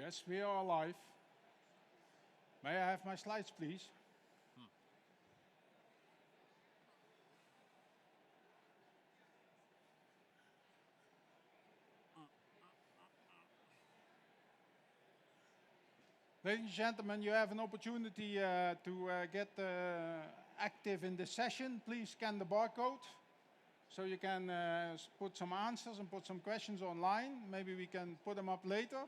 Yes, we are live. May I have my slides, please? Ladies and gentlemen, you have an opportunity to get active in this session. Please scan the barcode so you can put some answers and put some questions online. Maybe we can put them up later.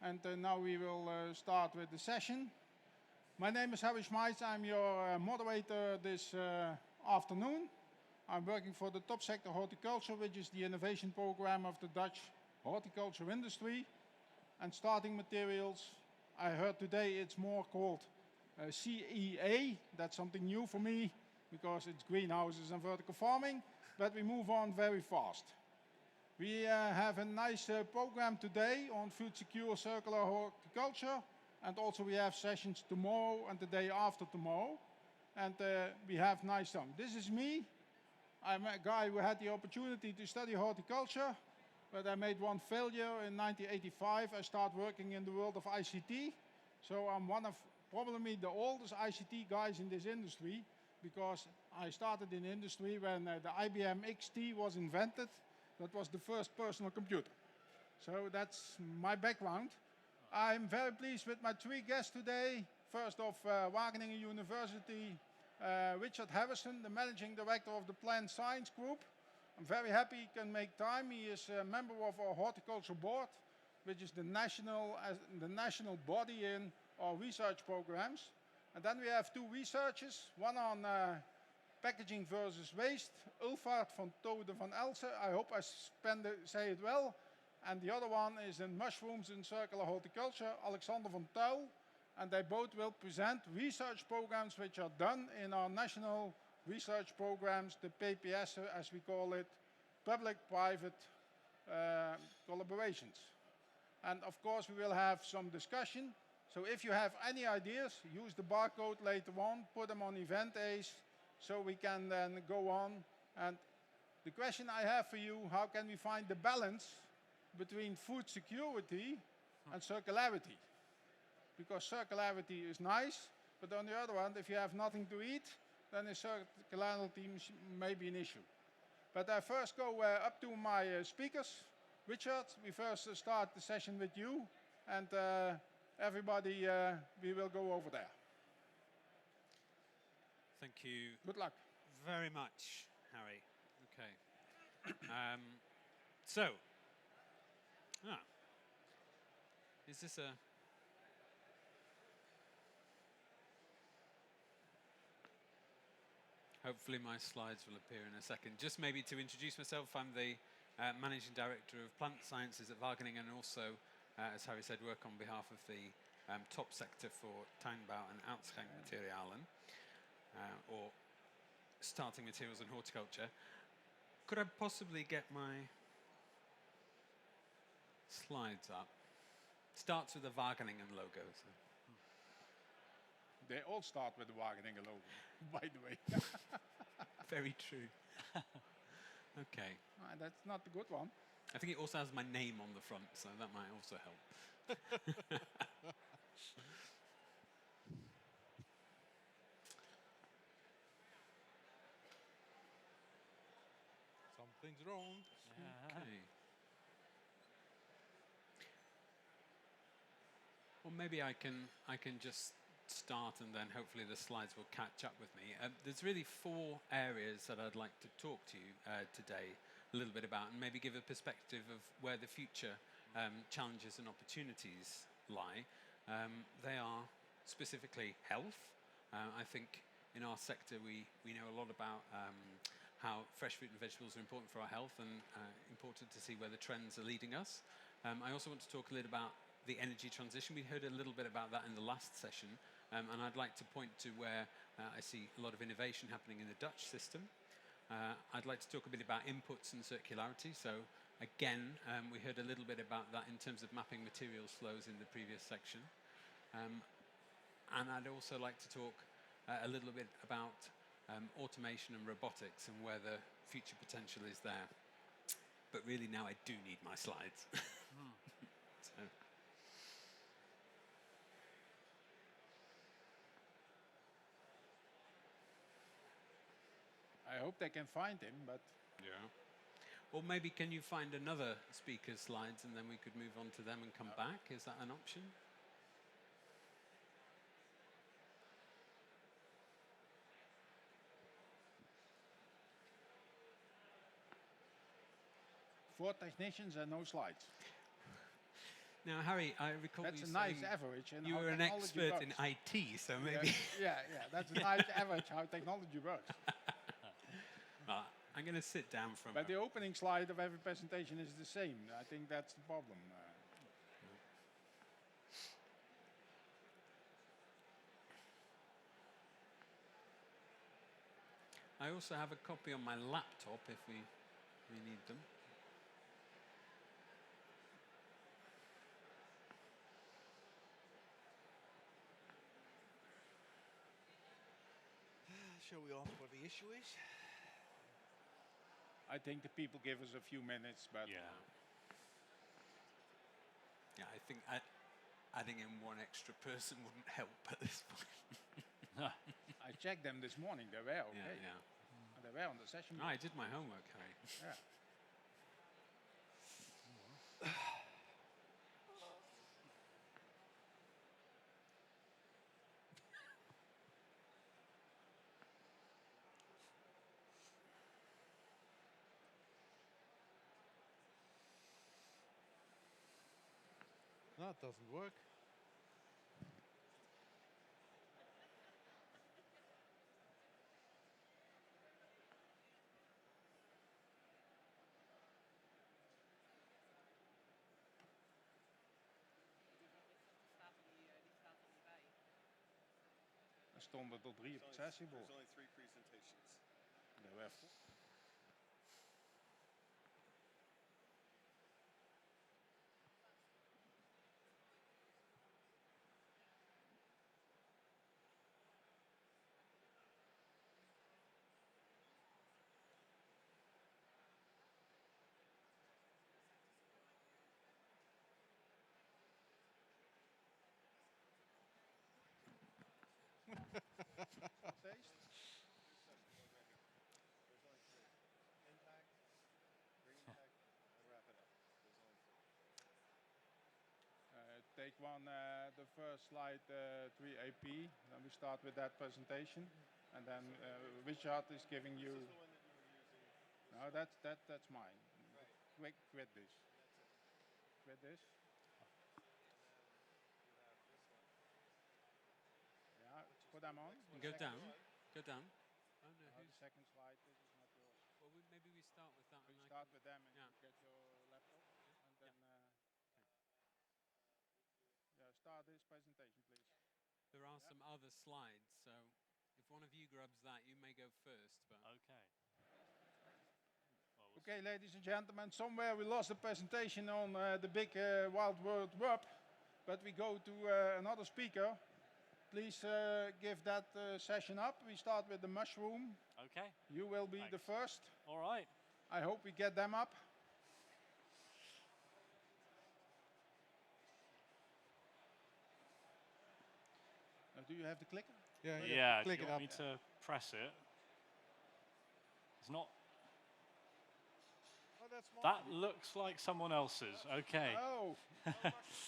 And now we will start with the session. My name is Harry Schmeitz. I'm your moderator this afternoon. I'm working for the top sector Horticulture, which is the innovation program of the Dutch horticulture industry. And starting materials, I heard today it's more called CEA. That's something new for me because it's greenhouses and vertical farming. But we move on very fast. We have a nice program today on food secure circular horticulture. And also we have sessions tomorrow and the day after tomorrow. And we have nice time. This is me. I'm a guy who had the opportunity to study horticulture. But I made one failure in 1985. I started working in the world of ICT. So I'm one of probably the oldest ICT guys in this industry because I started in industry when the IBM XT was invented. That was the first personal computer. So that's my background. I'm very pleased with my three guests today. First off, Wageningen University, Richard Harrison, the managing director of the Plant Science Group. I'm very happy he can make time. He is a member of our horticulture board, which is the national body in our research programs. And then we have two researchers, one on packaging versus waste, Ulfart van Tode van Elsen. I hope I say it well. And the other one is in mushrooms in circular horticulture, Alexander van Tuil. And they both will present research programs which are done in our national research programs, the PPS, as we call it, public-private collaborations. And of course, we will have some discussion. So if you have any ideas, use the barcode later on, put them on event days, so we can then go on. And the question I have for you, how can we find the balance between food security and circularity? Because circularity is nice, but on the other hand, if you have nothing to eat, then the circularity may be an issue. But I first go up to my speakers. Richard, we first start the session with you, and everybody, we will go over there. Thank you. Good luck. Very much, Harry. Okay. Is this a... Hopefully my slides will appear in a second. Just maybe to introduce myself, I'm the Managing Director of Plant Sciences at Wageningen and also, as Harry said, work on behalf of the top sector for tuinbouw and uitschenkmaterialen, or starting materials in horticulture. Could I possibly get my slides up? Starts with the Wageningen logo. So. They all start with the Wageningen logo, by the way. Very true. Okay. That's not the good one. I think it also has my name on the front, so that might also help. Something's wrong. Okay. Well, maybe I can just start and then hopefully the slides will catch up with me. There's really four areas that I'd like to talk to you today a little bit about and maybe give a perspective of where the future challenges and opportunities lie. They are specifically health. I think in our sector we know a lot about how fresh fruit and vegetables are important for our health and important to see where the trends are leading us. I also want to talk a little about the energy transition. We heard a little bit about that in the last session, and I'd like to point to where I see a lot of innovation happening in the Dutch system. I'd like to talk a bit about inputs and circularity. So again, we heard a little bit about that in terms of mapping materials flows in the previous section. And I'd also like to talk a little bit about automation and robotics and where the future potential is there. But really now I do need my slides. So. hope they can find him, but Yeah. Or maybe can you find another speaker's slides and then we could move on to them and come back? Is that an option? for technicians and no slides. Now, Harry, I recall That's you a nice saying average. In you how were an technology expert in works. IT, so maybe. Yeah, that's a nice average how technology works. Well, I'm going to sit down for a But the moment. opening slide of every presentation is the same. I think that's the problem. I also have a copy on my laptop if we need them. Shall we ask what the issue is? I think the people give us a few minutes, but Yeah, I think adding in one extra person wouldn't help at this point. I checked them this morning. They were okay. Yeah. They were on the session. No, I did my homework, Harry. Yeah. No, it doesn't work. Er stonden tot 3 op het sessiebord. There's only 3 presentations. They were full. Taste? Impact, green tech, and wrap it up. There's only 3. Take one, the first slide, 3AP. Then we start with that presentation, and then Richard is giving you. This is the one that you were using. No, that's mine. Right. Quit this. Quit this. You have this one. Yeah, put them on. And The go second down. slide. Go down. Oh no, The who's? second slide. This is not yours. Well, maybe we start with that. We And I start can- with them and Yeah. you get your laptop, and then start this presentation, please. There are some other slides, so if one of you grabs that, you may go first. But Okay. Well, Okay, ladies and gentlemen, somewhere we lost the presentation on the big Wild World Web, but we go to another speaker. Please give that session up. We start with the mushroom. okay. You will be the Thanks. first. All right. I hope we get them up. Do you have the clicker? Yeah, Yeah. click do it you want up. me to press it? It's not. Oh, that's mine. That looks like someone else's. Okay. Oh,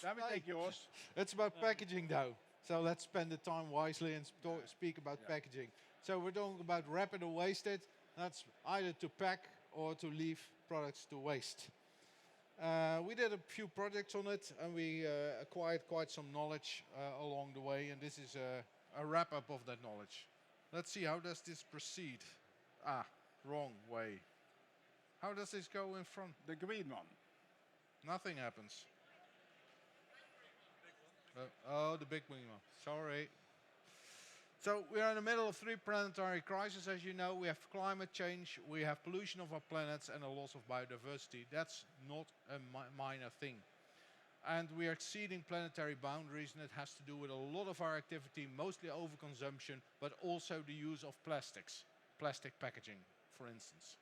let me take yours. It's about packaging though. So let's spend the time wisely and speak about packaging. So we're talking about rapid or wasted. That's either to pack or to leave products to waste. We did a few projects on it and we acquired quite some knowledge along the way, and this is a wrap-up of that knowledge. Let's see, how does this proceed? Ah, wrong way. How does this go in front? The green one. Nothing happens. Oh, the big one. Sorry. So we are in the middle of 3 planetary crises, as you know. We have climate change, we have pollution of our planets, and a loss of biodiversity. That's not a minor thing. And we are exceeding planetary boundaries, and it has to do with a lot of our activity, mostly overconsumption, but also the use of plastics, plastic packaging, for instance.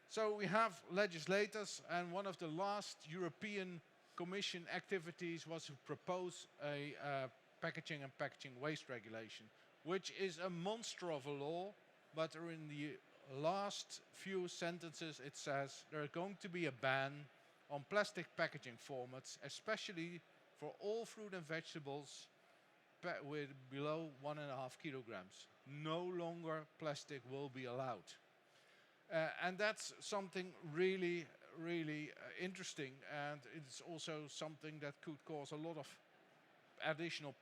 So we have legislators, and one of the last European Commission activities was to propose a packaging and packaging waste regulation, which is a monster of a law, but in the last few sentences it says there's going to be a ban on plastic packaging formats, especially for all fruit and vegetables with below 1.5 kilograms. No longer plastic will be allowed. And that's something really, really interesting, and it's also something that could cause a lot of additional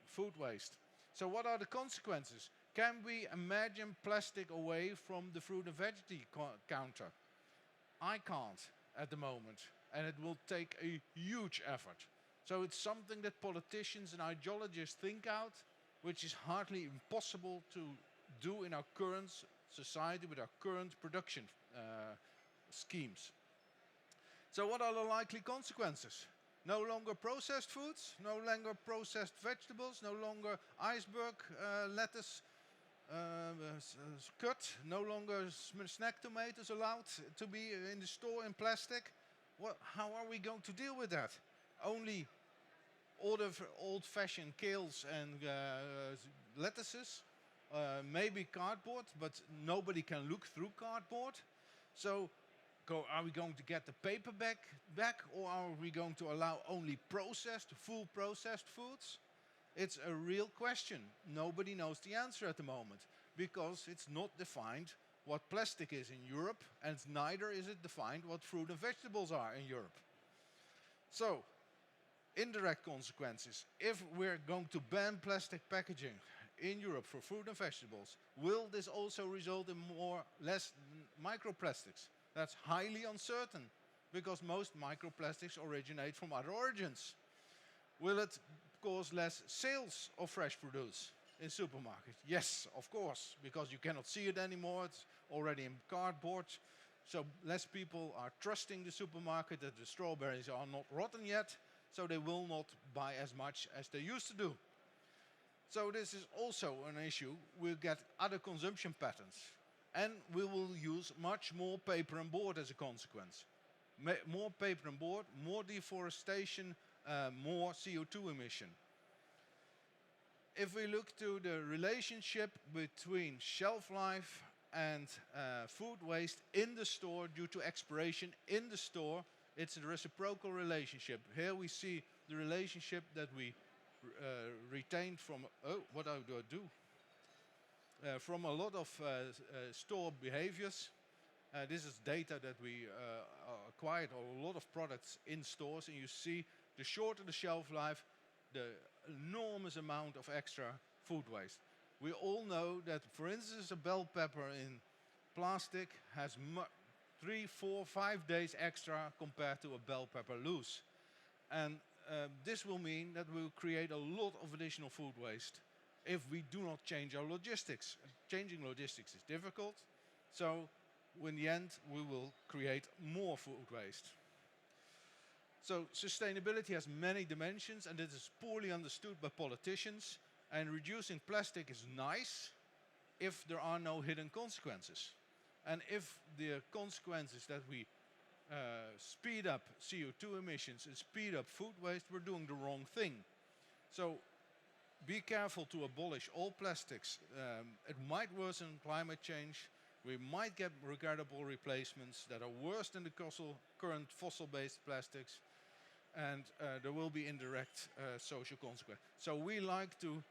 food waste. So what are the consequences? Can we imagine plastic away from the fruit and veggie counter? I can't at the moment, and it will take a huge effort. So it's something that politicians and ideologists think out, which is hardly impossible to do in our current society with our current production schemes. So what are the likely consequences? No longer processed foods, no longer processed vegetables, no longer iceberg lettuce cut, no longer snack tomatoes allowed to be in the store in plastic. How are we going to deal with that? Only old-fashioned kales and lettuces, maybe cardboard, but nobody can look through cardboard. So are we going to get the paper back, or are we going to allow only full processed foods? It's a real question. Nobody knows the answer at the moment, because it's not defined what plastic is in Europe, and neither is it defined what fruit and vegetables are in Europe. So, indirect consequences. If we're going to ban plastic packaging in Europe for fruit and vegetables, will this also result in less microplastics? That's highly uncertain, because most microplastics originate from other origins. Will it cause less sales of fresh produce in supermarkets? Yes, of course, because you cannot see it anymore. It's already in cardboard. So less people are trusting the supermarket that the strawberries are not rotten yet, so they will not buy as much as they used to do. So this is also an issue. We'll get other consumption patterns, and we will use much more paper and board as a consequence. More paper and board, more deforestation, more CO2 emission. If we look to the relationship between shelf life and food waste in the store due to expiration in the store, it's a reciprocal relationship. Here we see the relationship that we retained from, what do I do? From a lot of store behaviors. This is data that we acquired on a lot of products in stores, and you see the shorter the shelf life, the enormous amount of extra food waste. We all know that, for instance, a bell pepper in plastic has 3, 4, 5 days extra compared to a bell pepper loose. And this will mean that we will create a lot of additional food waste if we do not change our logistics. Changing logistics is difficult, so in the end we will create more food waste. So sustainability has many dimensions, and it is poorly understood by politicians, and reducing plastic is nice if there are no hidden consequences. And if the consequence is that we speed up CO2 emissions and speed up food waste, we're doing the wrong thing. So be careful to abolish all plastics. It might worsen climate change. We might get regrettable replacements that are worse than the current fossil-based plastics, and there will be indirect social consequences. So we like to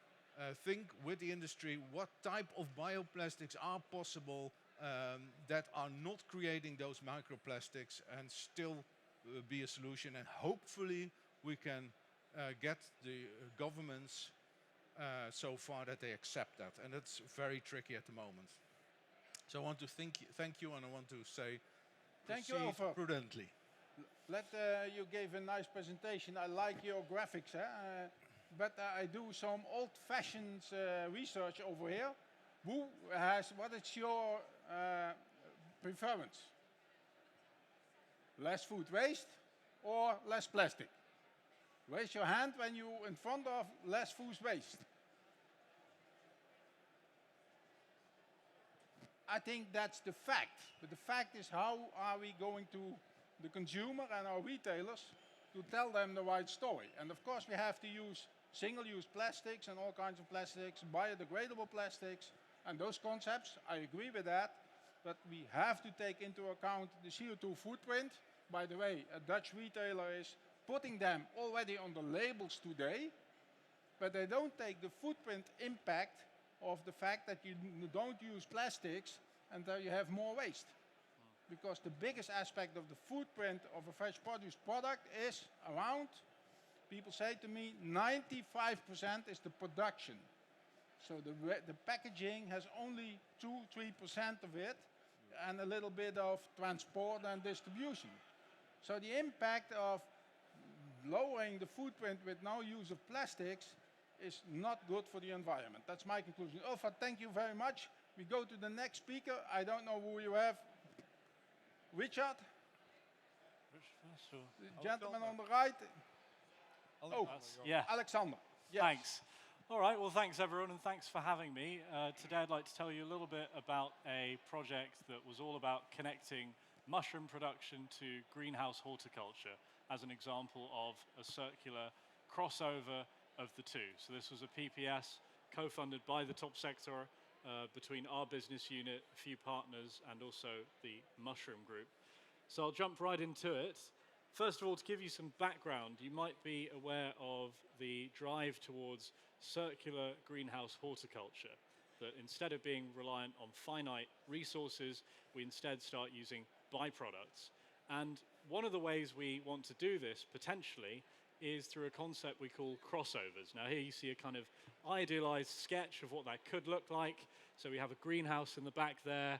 think with the industry what type of bioplastics are possible that are not creating those microplastics and still be a solution. And hopefully we can get the governments so far that they accept that. And it's very tricky at the moment. So I want to thank you, and I want to say, Thank you, proceed Alpha. prudently. You gave a nice presentation. I like your graphics, but I do some old-fashioned research over here. What is your preference? Less food waste or less plastic? Raise your hand when you're in front of less food waste. I think that's the fact. But the fact is, how are we going to the consumer and our retailers to tell them the right story? And of course, we have to use single-use plastics and all kinds of plastics, biodegradable plastics. And those concepts, I agree with that, but we have to take into account the CO2 footprint. By the way, a Dutch retailer is putting them already on the labels today, but they don't take the footprint impact of the fact that you don't use plastics and that you have more waste. Because the biggest aspect of the footprint of a fresh produce product is around, people say to me, 95% is the production. So the packaging has only 2-3% of it and a little bit of transport and distribution. So the impact of lowering the footprint with no use of plastics is not good for the environment. That's my conclusion. Ulfa, thank you very much. We go to the next speaker. I don't know who you have. Richard, the gentleman on the right. Oh, Yeah. Alexander. Yes. Thanks. All right, well, thanks everyone, and thanks for having me. Today I'd like to tell you a little bit about a project that was all about connecting mushroom production to greenhouse horticulture as an example of a circular crossover of the two. So this was a PPS co-funded by the top sector between our business unit, a few partners, and also the mushroom group. So I'll jump right into it. First of all, to give you some background, you might be aware of the drive towards circular greenhouse horticulture, that instead of being reliant on finite resources, we instead start using byproducts. And one of the ways we want to do this, potentially, is through a concept we call crossovers. Now here you see a kind of idealized sketch of what that could look like. So we have a greenhouse in the back there,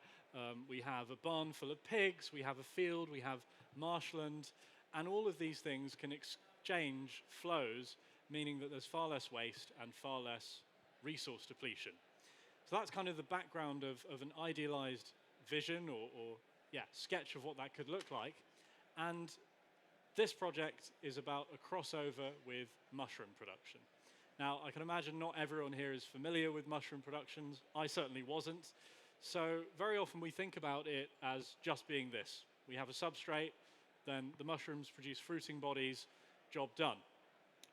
we have a barn full of pigs, we have a field, we have marshland, and all of these things can exchange flows, meaning that there's far less waste and far less resource depletion. So that's kind of the background of an idealized vision or sketch of what that could look like. And this project is about a crossover with mushroom production. Now, I can imagine not everyone here is familiar with mushroom productions. I certainly wasn't. So very often we think about it as just being this. We have a substrate, then the mushrooms produce fruiting bodies, job done.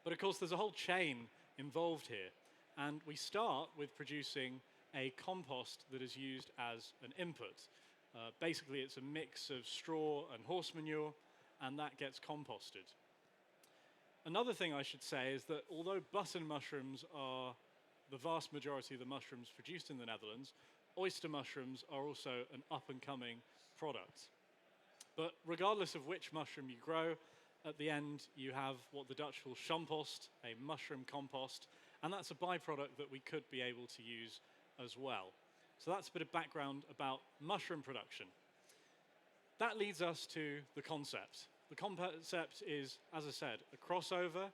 But of course, there's a whole chain involved here. And we start with producing a compost that is used as an input. Basically, it's a mix of straw and horse manure, and that gets composted. Another thing I should say is that although button mushrooms are the vast majority of the mushrooms produced in the Netherlands, oyster mushrooms are also an up-and-coming product. But regardless of which mushroom you grow, at the end you have what the Dutch call champost, a mushroom compost, and that's a byproduct that we could be able to use as well. So that's a bit of background about mushroom production. That leads us to the concept. The concept is, as I said, a crossover,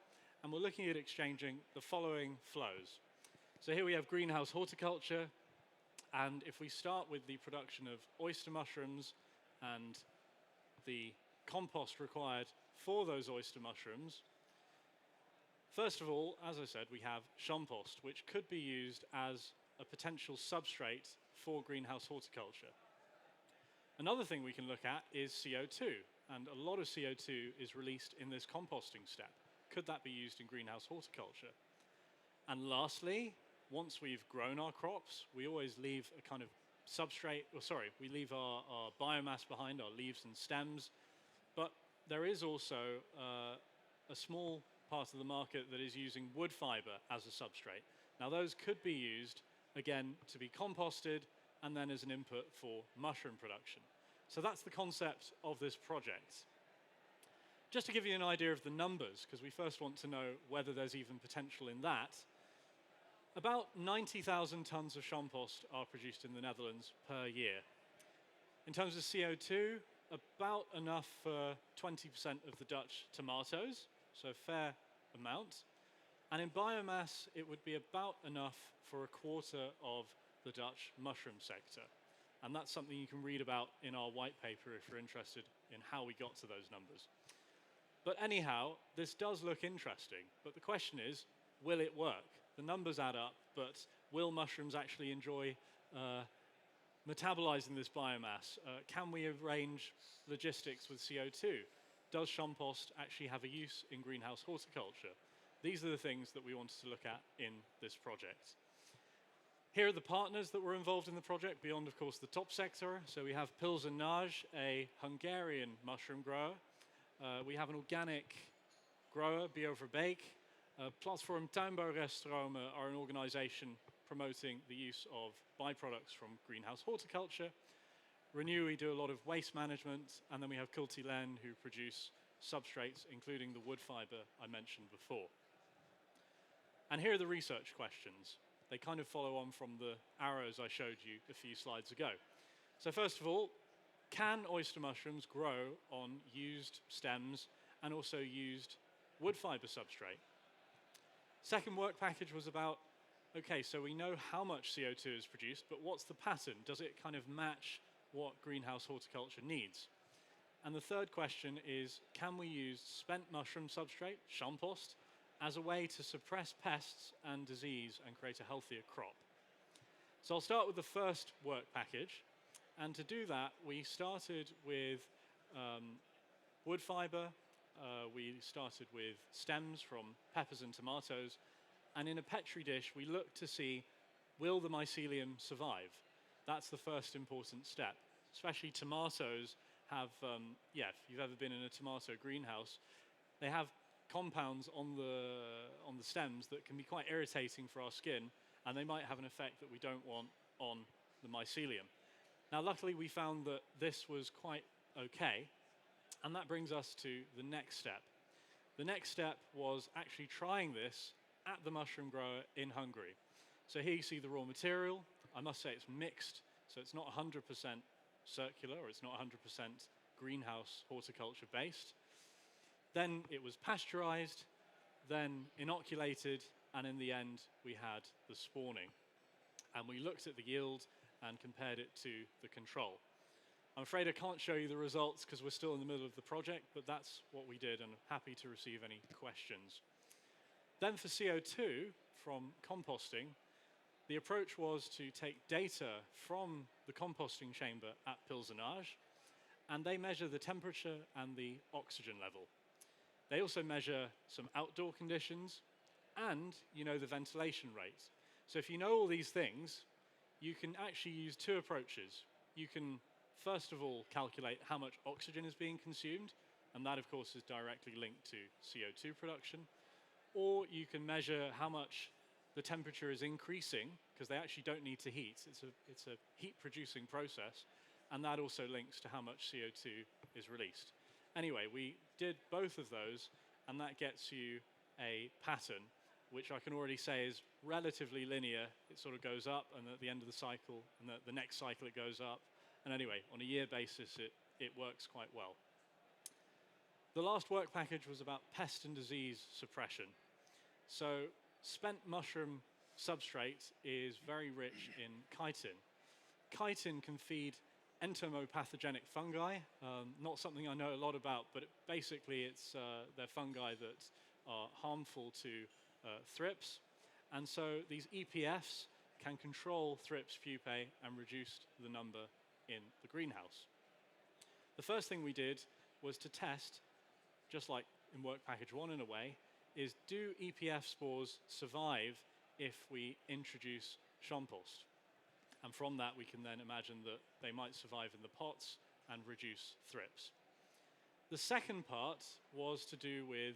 and we're looking at exchanging the following flows. So here we have greenhouse horticulture, and if we start with the production of oyster mushrooms and the compost required for those oyster mushrooms, first of all, as I said, we have champost, which could be used as a potential substrate for greenhouse horticulture. Another thing we can look at is CO2, and a lot of CO2 is released in this composting step. Could that be used in greenhouse horticulture? And lastly, once we've grown our crops, we always leave a kind of substrate, we leave our biomass behind, our leaves and stems, but there is also a small part of the market that is using wood fiber as a substrate. Now those could be used, again, to be composted and then as an input for mushroom production. So that's the concept of this project. Just to give you an idea of the numbers, because we first want to know whether there's even potential in that, about 90,000 tons of champost are produced in the Netherlands per year. In terms of CO2, about enough for 20% of the Dutch tomatoes, so a fair amount. And in biomass, it would be about enough for a quarter of the Dutch mushroom sector. And that's something you can read about in our white paper if you're interested in how we got to those numbers. But anyhow, this does look interesting. But the question is, will it work? The numbers add up, but will mushrooms actually enjoy metabolizing this biomass? Can we arrange logistics with CO2? Does champost actually have a use in greenhouse horticulture? These are the things that we wanted to look at in this project. Here are the partners that were involved in the project, beyond, of course, the top sector. So we have Pilsenage, a Hungarian mushroom grower. We have an organic grower, Bioverbeek. Platform Tuinbouwrechtstromen are an organization promoting the use of byproducts from greenhouse horticulture. Renew, we do a lot of waste management. And then we have Cultilen, who produce substrates, including the wood fiber I mentioned before. And here are the research questions. They kind of follow on from the arrows I showed you a few slides ago. So first of all, can oyster mushrooms grow on used stems and also used wood fiber substrate? Second work package was about, okay, so we know how much CO2 is produced, but what's the pattern? Does it kind of match what greenhouse horticulture needs? And the third question is, can we use spent mushroom substrate, compost, as a way to suppress pests and disease and create a healthier crop? So I'll start with the first work package. And to do that, we started with wood fiber. We started with stems from peppers and tomatoes. And in a Petri dish, we looked to see, will the mycelium survive? That's the first important step. Especially tomatoes have, if you've ever been in a tomato greenhouse, they have compounds on the stems that can be quite irritating for our skin, and they might have an effect that we don't want on the mycelium. Now, luckily, we found that this was quite okay, and that brings us to the next step. The next step was actually trying this at the mushroom grower in Hungary. So here you see the raw material. I must say it's mixed, so it's not 100% circular, or it's not 100% greenhouse horticulture based. Then it was pasteurized, then inoculated, and in the end, we had the spawning. And we looked at the yield and compared it to the control. I'm afraid I can't show you the results because we're still in the middle of the project, but that's what we did, and I'm happy to receive any questions. Then for CO2 from composting, the approach was to take data from the composting chamber at Pilsenage, and they measure the temperature and the oxygen level. They also measure some outdoor conditions and, the ventilation rate. So if you know all these things, you can actually use two approaches. You can, first of all, calculate how much oxygen is being consumed, and that, of course, is directly linked to CO2 production. Or you can measure how much the temperature is increasing, because they actually don't need to heat. It's a heat-producing process, and that also links to how much CO2 is released. Anyway, we did both of those, and that gets you a pattern, which I can already say is relatively linear. It sort of goes up, and at the end of the cycle, and the next cycle it goes up. And anyway, on a year basis, it works quite well. The last work package was about pest and disease suppression. So spent mushroom substrate is very rich in chitin. Chitin can feed entomopathogenic fungi, not something I know a lot about, but basically they're fungi that are harmful to thrips. And so these EPFs can control thrips pupae and reduce the number in the greenhouse. The first thing we did was to test, just like in work package 1 in a way, is do EPF spores survive if we introduce compost? And from that, we can then imagine that they might survive in the pots and reduce thrips. The second part was to do with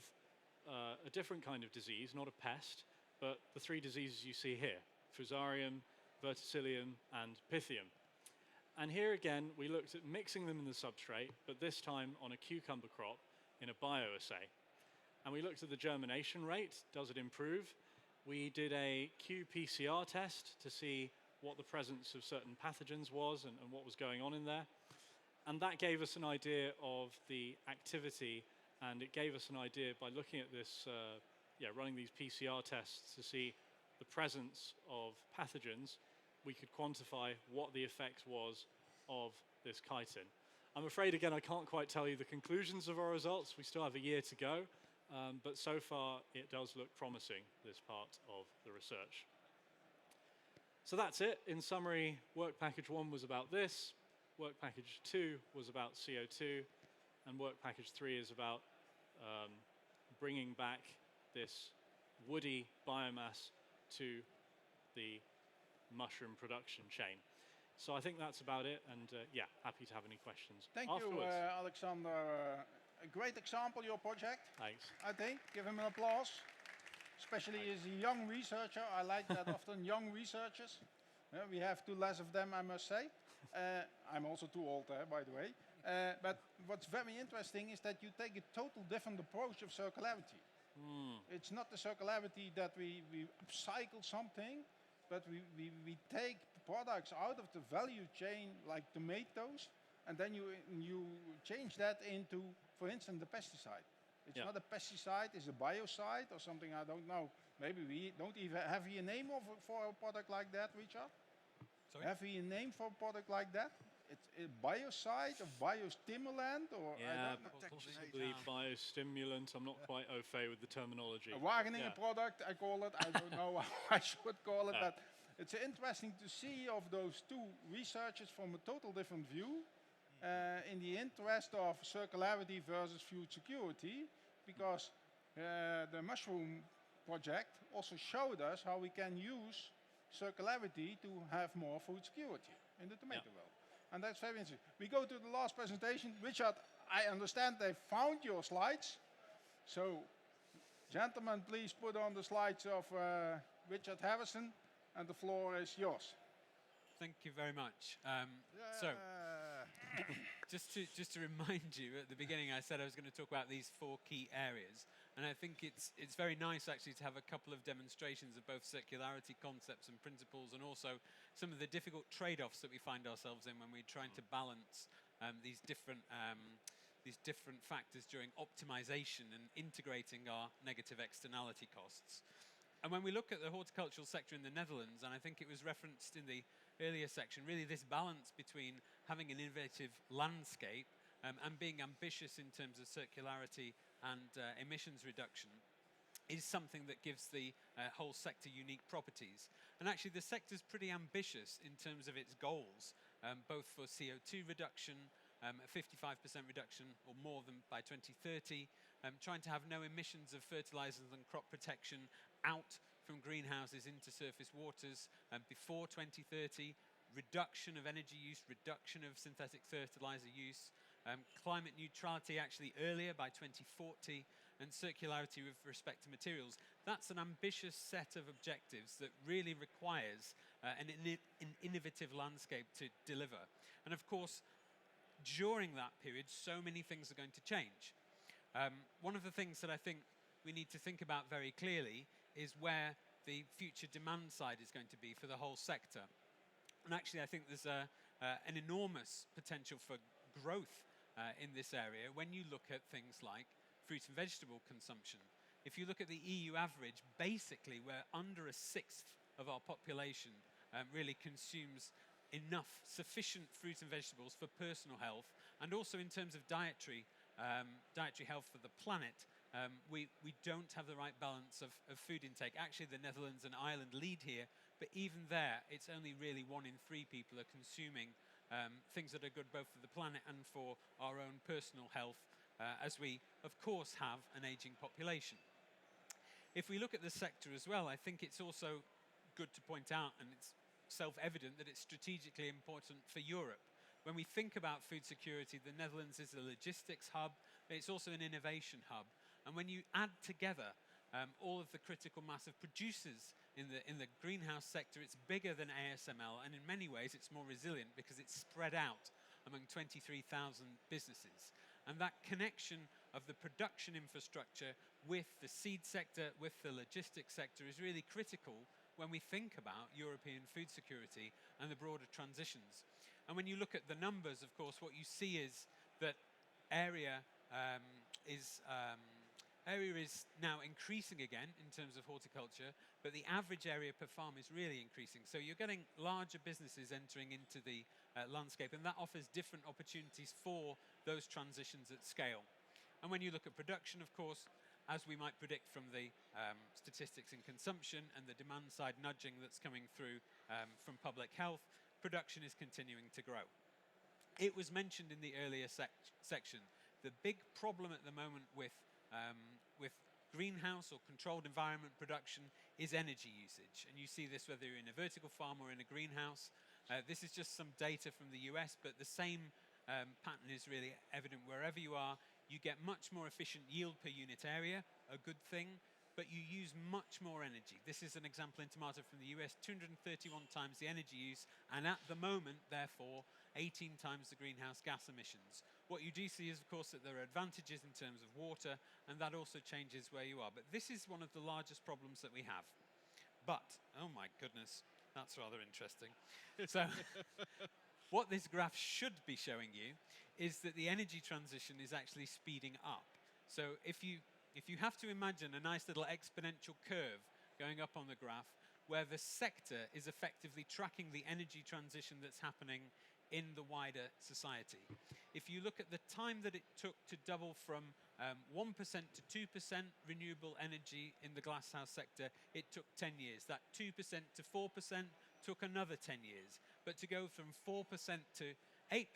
a different kind of disease, not a pest, but the three diseases you see here: Fusarium, Verticillium, and Pythium. And here again, we looked at mixing them in the substrate, but this time on a cucumber crop in a bioassay. And we looked at the germination rate. Does it improve? We did a qPCR test to see what the presence of certain pathogens was and what was going on in there. And that gave us an idea of the activity, and it gave us an idea by looking at this, running these PCR tests to see the presence of pathogens. We could quantify what the effect was of this chitin. I'm afraid, again, I can't quite tell you the conclusions of our results. We still have a year to go, but so far it does look promising, this part of the research. So that's it. In summary, work package 1 was about this, work package 2 was about CO2, and work package 3 is about bringing back this woody biomass to the mushroom production chain. So I think that's about it, and yeah, happy to have any questions Thank you, afterwards. Alexander. A great example, your project, Thanks. I think. Give him an applause. Especially as a young researcher. I like that often, young researchers. We have too less of them, I must say. I'm also too old, by the way. But what's very interesting is that you take a total different approach of circularity. It's not the circularity that we upcycle something, but we take products out of the value chain, like tomatoes, and then you change that into, for instance, the pesticide. It's not a pesticide, it's a biocide or something, I don't know. Maybe we don't even have a name for a product like that, Richard? Sorry? Have we a name for a product like that? It's a biocide or biostimulant or I Yeah, don't know. possibly biostimulant. I'm not quite au fait with the terminology. A Wageningen Yeah. product, I call it. I don't know how I should call it, but it's interesting to see of those two researchers from a total different view in the interest of circularity versus food security, because the mushroom project also showed us how we can use circularity to have more food security in the tomato world. And that's very interesting. We go to the last presentation. Richard, I understand they found your slides. So, gentlemen, please put on the slides of Richard Harrison, and the floor is yours. Thank you very much. So, just to remind you, at the beginning I said I was going to talk about these 4 key areas, and I think it's very nice actually to have a couple of demonstrations of both circularity concepts and principles, and also some of the difficult trade-offs that we find ourselves in when we're trying to balance these different factors during optimization and integrating our negative externality costs. And when we look at the horticultural sector in the Netherlands, and I think it was referenced in the earlier section, really this balance between having an innovative landscape and being ambitious in terms of circularity and emissions reduction is something that gives the whole sector unique properties. And actually the sector's pretty ambitious in terms of its goals, both for CO2 reduction, a 55% reduction or more than by 2030, trying to have no emissions of fertilizers and crop protection out from greenhouses into surface waters before 2030, reduction of energy use, reduction of synthetic fertilizer use, climate neutrality actually earlier by 2040, and circularity with respect to materials. That's an ambitious set of objectives that really requires an innovative landscape to deliver. And of course, during that period, so many things are going to change. One of the things that I think we need to think about very clearly is where the future demand side is going to be for the whole sector. And actually, I think there's an enormous potential for growth in this area when you look at things like fruit and vegetable consumption. If you look at the EU average, basically we're under a sixth of our population really consumes enough sufficient fruit and vegetables for personal health, and also in terms of dietary health for the planet. We don't have the right balance of food intake. Actually, the Netherlands and Ireland lead here, but even there, it's only really 1 in 3 people are consuming things that are good both for the planet and for our own personal health, as we, of course, have an aging population. If we look at the sector as well, I think it's also good to point out, and it's self-evident, that it's strategically important for Europe. When we think about food security, the Netherlands is a logistics hub, but it's also an innovation hub. And when you add together all of the critical mass of producers in the greenhouse sector, it's bigger than ASML, and in many ways it's more resilient because it's spread out among 23,000 businesses. And that connection of the production infrastructure with the seed sector, with the logistics sector, is really critical when we think about European food security and the broader transitions. And when you look at the numbers, of course, what you see is that area is now increasing again in terms of horticulture, but the average area per farm is really increasing. So you're getting larger businesses entering into the landscape, and that offers different opportunities for those transitions at scale. And when you look at production, of course, as we might predict from the statistics in consumption and the demand side nudging that's coming through from public health, production is continuing to grow. It was mentioned in the earlier section, the big problem at the moment with greenhouse or controlled environment production is energy usage. And you see this whether you're in a vertical farm or in a greenhouse. This is just some data from the US, but the same pattern is really evident wherever you are. You get much more efficient yield per unit area, a good thing, but you use much more energy. This is an example in tomato from the US, 231 times the energy use, and at the moment, therefore, 18 times the greenhouse gas emissions. What you do see is, of course, that there are advantages in terms of water, and that also changes where you are. But this is one of the largest problems that we have. But, oh my goodness, that's rather interesting. So, what this graph should be showing you is that the energy transition is actually speeding up. So if you have to imagine a nice little exponential curve going up on the graph where the sector is effectively tracking the energy transition that's happening in the wider society. If you look at the time that it took to double from 1% to 2% renewable energy in the glasshouse sector, it took 10 years. That 2% to 4% took another 10 years. But to go from 4% to 8%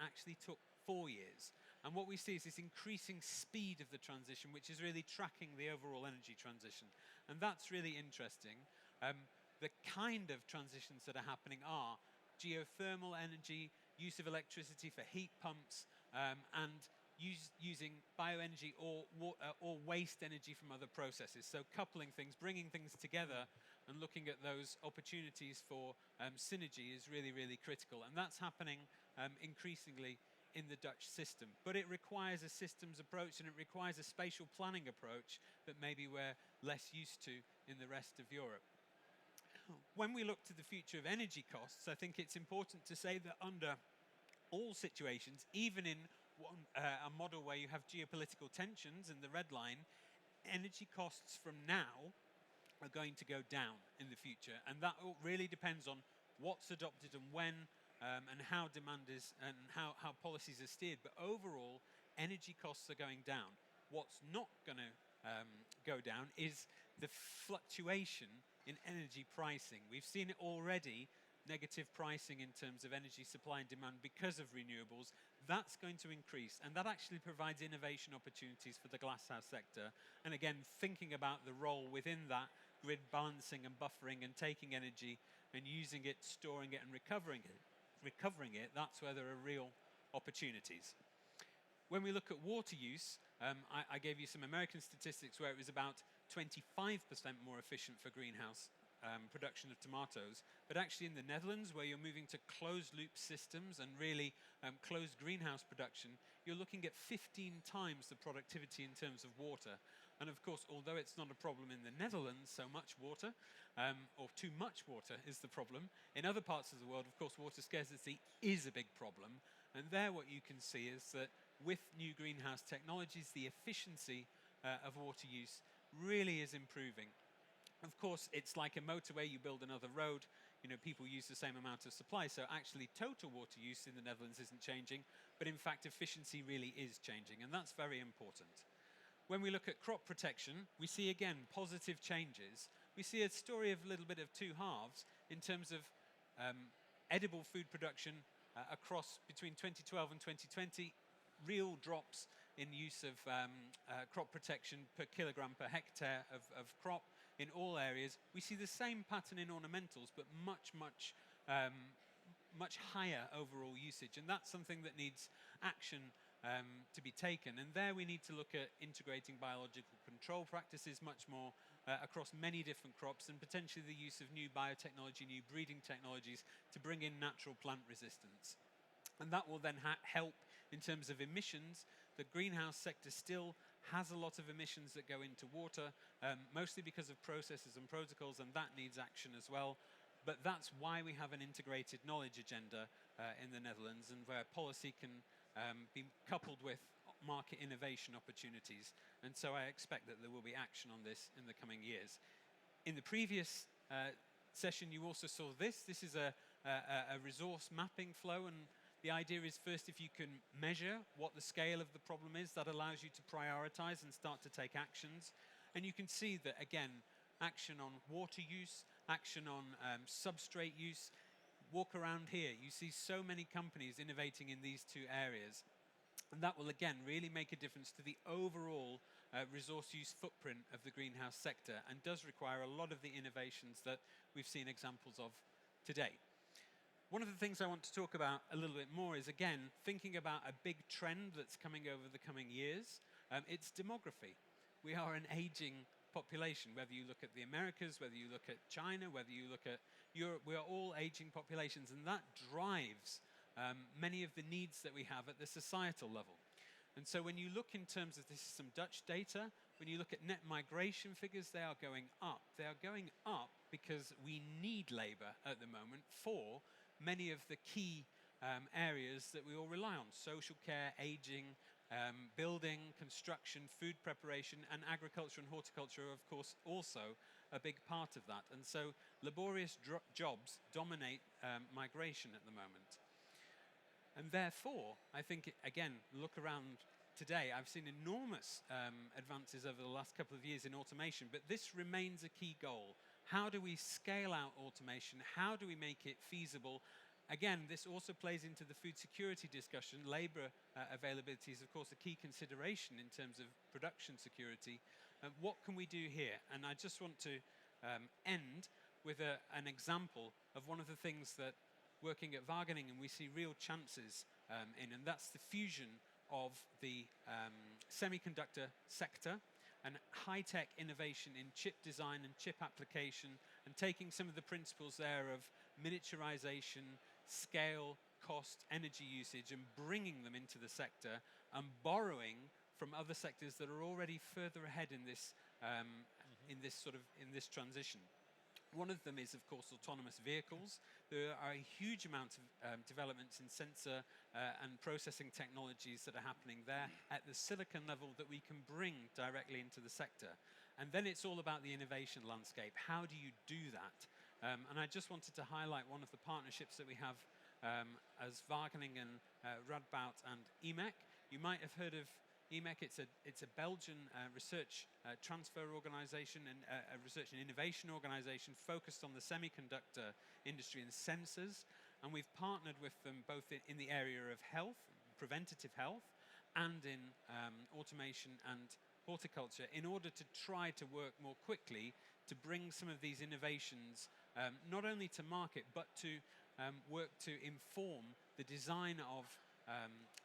actually took 4 years. And what we see is this increasing speed of the transition, which is really tracking the overall energy transition. And that's really interesting. The kind of transitions that are happening are geothermal energy, use of electricity for heat pumps, and using bioenergy or waste energy from other processes. So coupling things, bringing things together and looking at those opportunities for synergy is really, really critical. And that's happening increasingly in the Dutch system. But it requires a systems approach and it requires a spatial planning approach that maybe we're less used to in the rest of Europe. When we look to the future of energy costs, I think it's important to say that under all situations, even in a model where you have geopolitical tensions in the red line, energy costs from now are going to go down in the future. And that really depends on what's adopted and when, and how demand is and how policies are steered. But overall, energy costs are going down. What's not going to go down is the fluctuation in energy pricing. We've seen it already, negative pricing in terms of energy supply and demand because of renewables. That's going to increase, and that actually provides innovation opportunities for the glasshouse sector. And again, thinking about the role within that, grid balancing and buffering and taking energy and using it, storing it and recovering it, that's where there are real opportunities. When we look at water use, I gave you some American statistics where it was about 25% more efficient for greenhouse production of tomatoes. But actually in the Netherlands, where you're moving to closed loop systems and really closed greenhouse production, you're looking at 15 times the productivity in terms of water. And of course, although it's not a problem in the Netherlands, so much water, or too much water is the problem, in other parts of the world, of course, water scarcity is a big problem. And there what you can see is that with new greenhouse technologies, the efficiency of water use really is improving. Of course, it's like a motorway, you build another road, people use the same amount of supply, so actually total water use in the Netherlands isn't changing, but in fact efficiency really is changing, and that's very important. When we look at crop protection, we see again positive changes. We see a story of a little bit of two halves in terms of edible food production across between 2012 and 2020, real drops in use of crop protection per kilogram per hectare of crop in all areas. We see the same pattern in ornamentals, but much higher overall usage. And that's something that needs action to be taken. And there we need to look at integrating biological control practices much more across many different crops, and potentially the use of new biotechnology, new breeding technologies to bring in natural plant resistance. And that will then help in terms of emissions. The greenhouse sector still has a lot of emissions that go into water, mostly because of processes and protocols, and that needs action as well. But that's why we have an integrated knowledge agenda in the Netherlands, and where policy can be coupled with market innovation opportunities. And so I expect that there will be action on this in the coming years. In the previous session, you also saw this. This is a resource mapping flow, and the idea is first, if you can measure what the scale of the problem is, that allows you to prioritize and start to take actions. And you can see that, again, action on water use, action on substrate use. Walk around here, you see so many companies innovating in these two areas. And that will, again, really make a difference to the overall resource use footprint of the greenhouse sector and does require a lot of the innovations that we've seen examples of today. One of the things I want to talk about a little bit more is, again, thinking about a big trend that's coming over the coming years. It's demography. We are an aging population, whether you look at the Americas, whether you look at China, whether you look at Europe, we are all aging populations, and that drives many of the needs that we have at the societal level. And so when you look in terms of, this is some Dutch data, when you look at net migration figures, they are going up. They are going up because we need labor at the moment for many of the key areas that we all rely on: social care, aging, building, construction, food preparation, and agriculture and horticulture are, of course, also a big part of that. And so laborious jobs dominate migration at the moment. And therefore, I think, again, look around today, I've seen enormous advances over the last couple of years in automation, but this remains a key goal. How do we scale out automation? How do we make it feasible? Again, this also plays into the food security discussion. Labor availability is, of course, a key consideration in terms of production security. What can we do here? And I just want to end with an example of one of the things that working at Wageningen we see real chances in, and that's the fusion of the semiconductor sector and high-tech innovation in chip design and chip application, and taking some of the principles there of miniaturization, scale, cost, energy usage, and bringing them into the sector and borrowing from other sectors that are already further ahead in this in this transition. One of them is, of course, autonomous vehicles. There are a huge amount of developments in sensor and processing technologies that are happening there at the silicon level that we can bring directly into the sector. And then it's all about the innovation landscape. How do you do that? And I just wanted to highlight one of the partnerships that we have as Wageningen, Radboud and EMEC. You might have heard of EMEC. It's a Belgian research transfer organization and a research and innovation organization focused on the semiconductor industry and sensors. And we've partnered with them both in the area of health, preventative health, and in automation and horticulture, in order to try to work more quickly to bring some of these innovations not only to market, but to work to inform the design of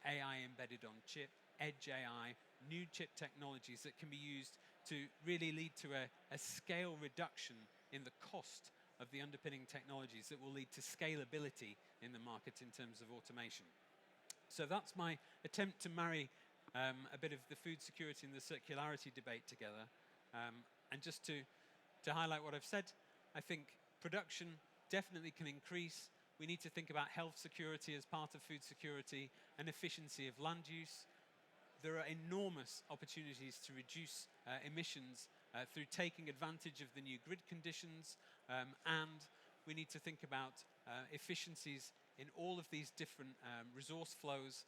AI embedded on chip, edge AI, new chip technologies that can be used to really lead to a scale reduction in the cost of the underpinning technologies that will lead to scalability in the market in terms of automation. So that's my attempt to marry a bit of the food security and the circularity debate together. And just to highlight what I've said, I think production definitely can increase. We need to think about health security as part of food security and efficiency of land use. There are enormous opportunities to reduce emissions through taking advantage of the new grid conditions, and we need to think about efficiencies in all of these different resource flows,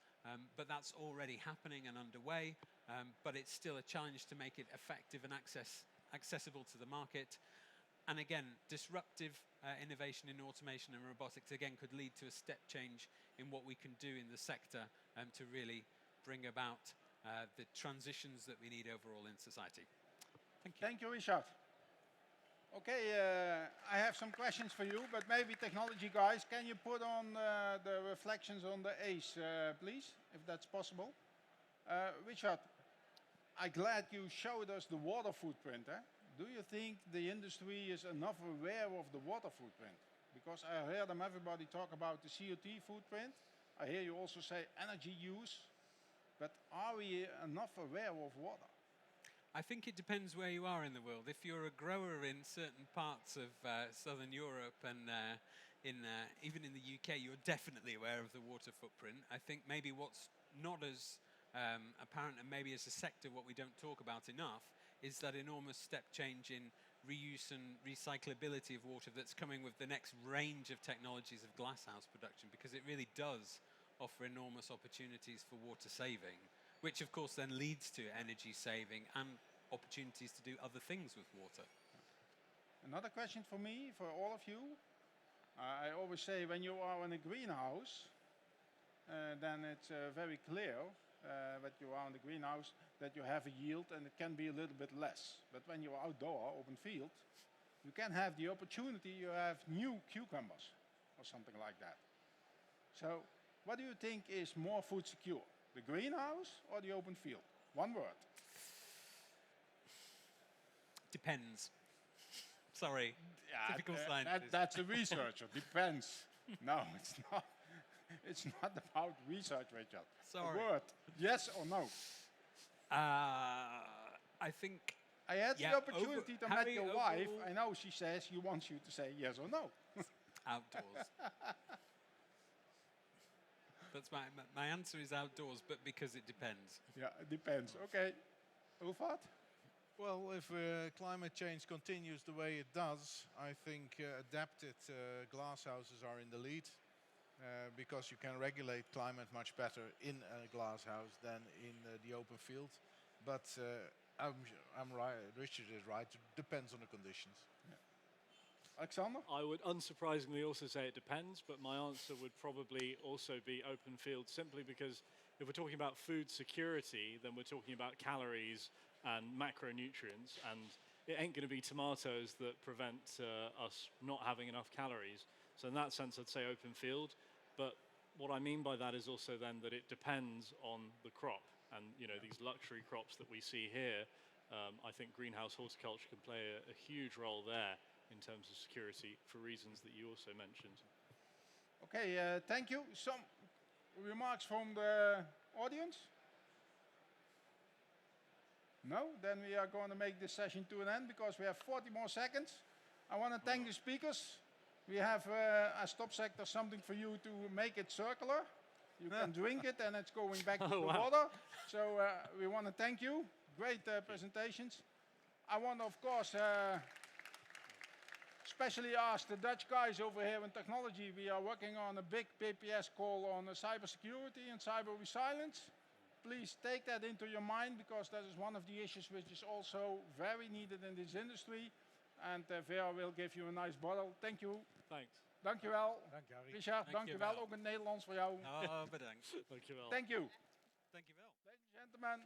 but that's already happening and underway, but it's still a challenge to make it effective and accessible to the market. And again, disruptive innovation in automation and robotics, again, could lead to a step change in what we can do in the sector to really bring about the transitions that we need overall in society. Thank you. Thank you, Richard. Okay, I have some questions for you, but maybe technology guys, can you put on the reflections on the ACE, please, if that's possible? Richard, I'm glad you showed us the water footprint. Do you think the industry is enough aware of the water footprint? Because I hear them everybody talk about the CO2 footprint. I hear you also say energy use, but are we enough aware of water? I think it depends where you are in the world. If you're a grower in certain parts of Southern Europe and even in the UK, you're definitely aware of the water footprint. I think maybe what's not as apparent, and maybe as a sector what we don't talk about enough, is that enormous step change in reuse and recyclability of water that's coming with the next range of technologies of glasshouse production, because it really does offer enormous opportunities for water saving, which of course then leads to energy saving and opportunities to do other things with water. Another question for me, for all of you. I always say when you are in a greenhouse, then it's very clear. that you are in the greenhouse, that you have a yield and it can be a little bit less. But when you are outdoor, open field, you can have the opportunity, you have new cucumbers or something like that. So what do you think is more food secure, the greenhouse or the open field? One word. Depends. Sorry. Typical scientist. That's a researcher. Depends. No, it's not. It's not about research, Rachel. Sorry. A word. Yes or no? I think I had Yeah, the opportunity to meet Harry, your wife. overall- I know she says she wants you to say yes or no. outdoors. That's my answer is outdoors, but because it depends. Yeah, it depends. Okay. Ulfat? Well, if climate change continues the way it does, I think adapted glass houses are in the lead because you can regulate climate much better in a glass house than in the open field. But I'm right. Richard is right. It depends on the conditions. Alexander? I would unsurprisingly also say it depends, but my answer would probably also be open field, simply because if we're talking about food security, then we're talking about calories and macronutrients, and it ain't going to be tomatoes that prevent us not having enough calories. So in that sense, I'd say open field. But what I mean by that is also then that it depends on the crop, and these luxury crops that we see here. I think greenhouse horticulture can play a huge role there in terms of security for reasons that you also mentioned. Okay, thank you. Some remarks from the audience? No? Then we are going to make this session to an end because we have 40 more seconds. I want to thank the speakers. We have a stop sector, something for you to make it circular. You can drink it and it's going back to the water. So we want to thank you. Great presentations. I want to, of course, especially ask the Dutch guys over here in technology. We are working on a big PPS call on cybersecurity and cyber resilience. Please take that into your mind because that is one of the issues which is also very needed in this industry. And Vera will give you a nice bottle. Thank you. Thanks. Dankjewel. Dank je, Harry. Richard, dankjewel. Dankjewel. Ook in het Nederlands voor jou. Bedankt. Dankjewel. Thank you. Dankjewel. Ladies and gentlemen,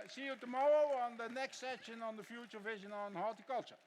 see you tomorrow on the next session on the future vision on horticulture.